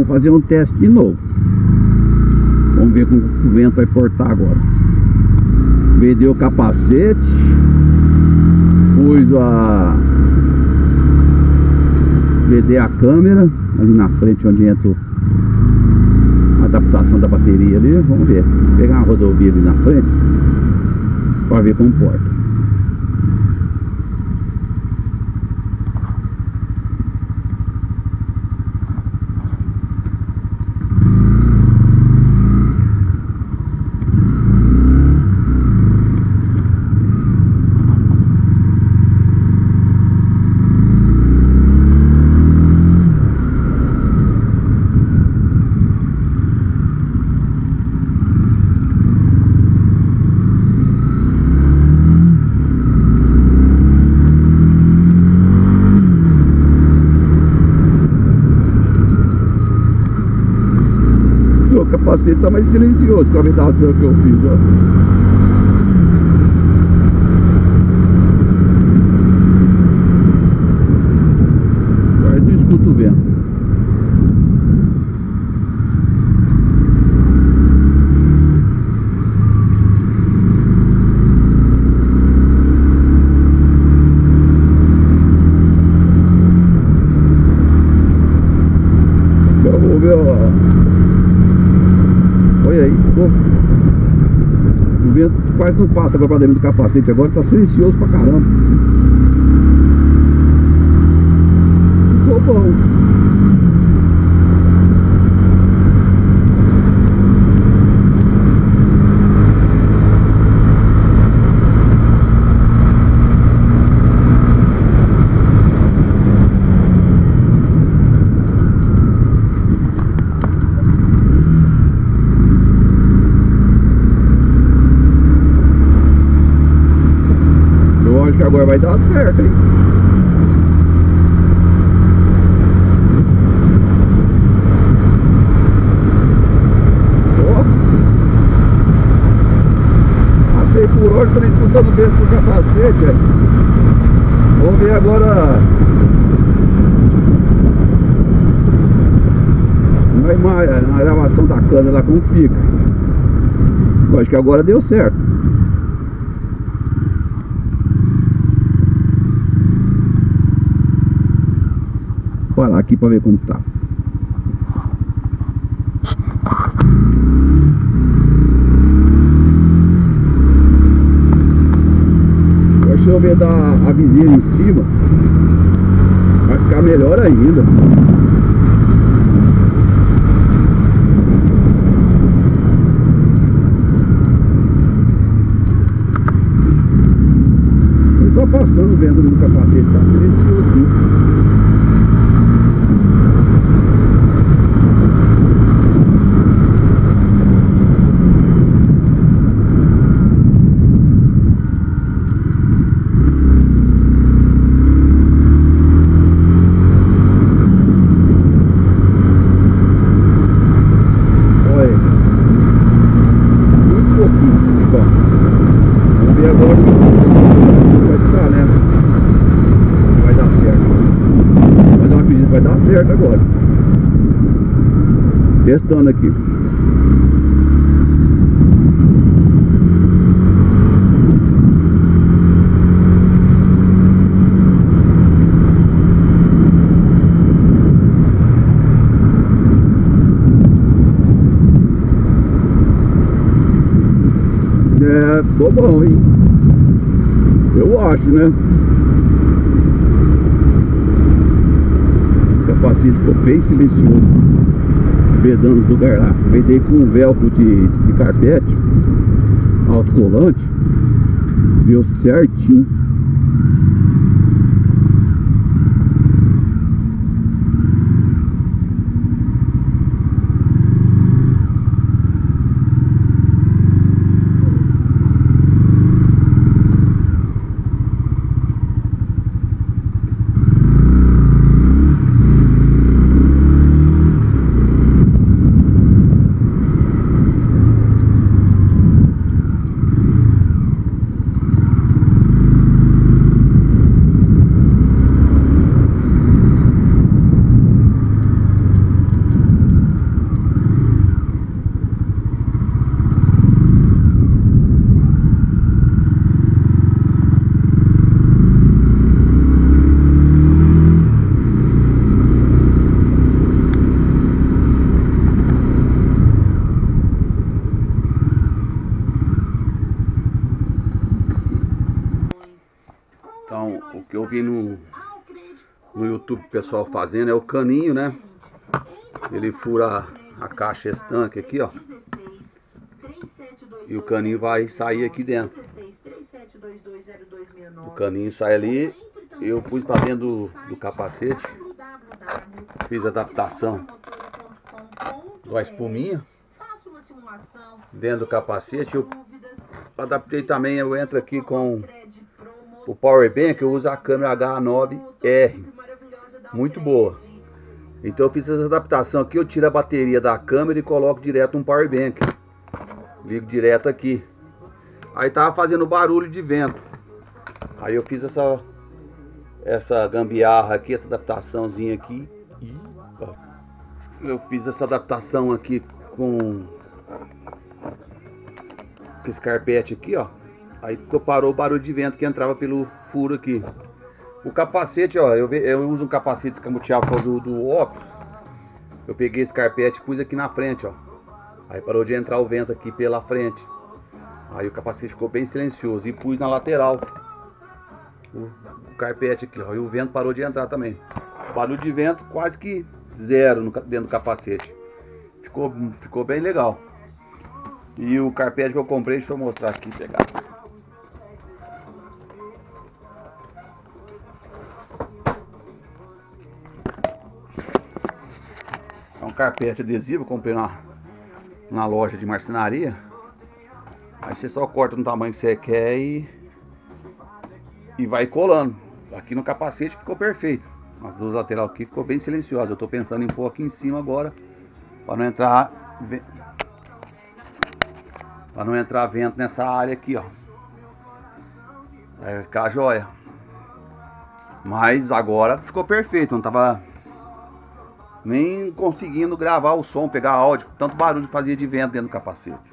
vamos fazer um teste de novo. Vamos ver como o vento vai portar agora. Vedei o capacete, vedei a câmera ali na frente onde entra a adaptação da bateria ali. Vamos ver, vou pegar uma rodovia ali na frente para ver como porta. O capacete tá mais silencioso com a meditação que eu fiz, ó. Agora eu escuto o vento. Vamos ver, ó. Olha aí, pô. O vento quase não passa agora pra dentro do capacete. Agora tá silencioso pra caramba. Ficou bom. Acho que agora vai dar certo, hein? Ó, passei por hora, tô escutando o vento do capacete, velho. Vamos ver agora na gravação da câmera lá como fica. Eu acho que agora deu certo. Olha lá aqui pra ver como tá. Agora deixa eu ver a viseira em cima. Vai ficar melhor ainda. Não tá passando o vento no capacete, tá silencioso. E agora vai ficar, né? Vai dar certo. Vai dar uma pedida, vai dar certo agora. Testando aqui. É, ficou bom, hein? Eu acho, né? O capacete ficou bem silencioso, vedando os lugares lá. Vedei com um velcro de carpete autocolante, deu certinho. O que eu vi no YouTube o pessoal fazendo é o caninho, né? Ele fura a caixa estanque aqui, ó. E o caninho vai sair aqui dentro. O caninho sai ali. Eu pus para dentro do capacete. Fiz a adaptação da espuminha dentro do capacete. Eu adaptei também, eu entro aqui com o Power Bank. Eu uso a câmera H9R, muito boa. Então eu fiz essa adaptação aqui. Eu tiro a bateria da câmera e coloco direto um Power Bank. Ligo direto aqui. Aí tava fazendo barulho de vento. Aí eu fiz essa gambiarra aqui, essa adaptaçãozinha aqui. Eu fiz essa adaptação aqui com esse carpete aqui, ó. Aí parou o barulho de vento que entrava pelo furo aqui. O capacete, ó, eu uso um capacete escamoteado por causa do óculos. Eu peguei esse carpete e pus aqui na frente, ó. Aí parou de entrar o vento aqui pela frente. Aí o capacete ficou bem silencioso. E pus na lateral o carpete aqui, ó. E o vento parou de entrar também. Barulho de vento quase que zero dentro do capacete. Ficou bem legal. E o carpete que eu comprei, deixa eu mostrar aqui, pegar. É um carpete adesivo, eu comprei na loja de marcenaria. Aí você só corta no tamanho que você quer e vai colando. Aqui no capacete ficou perfeito. As duas laterais aqui ficou bem silenciosa. Eu tô pensando em pôr aqui em cima agora, para não entrar vento nessa área aqui, ó. Vai ficar joia. Mas agora ficou perfeito. Não tava nem conseguindo gravar o som, pegar áudio, tanto barulho que fazia de vento dentro do capacete.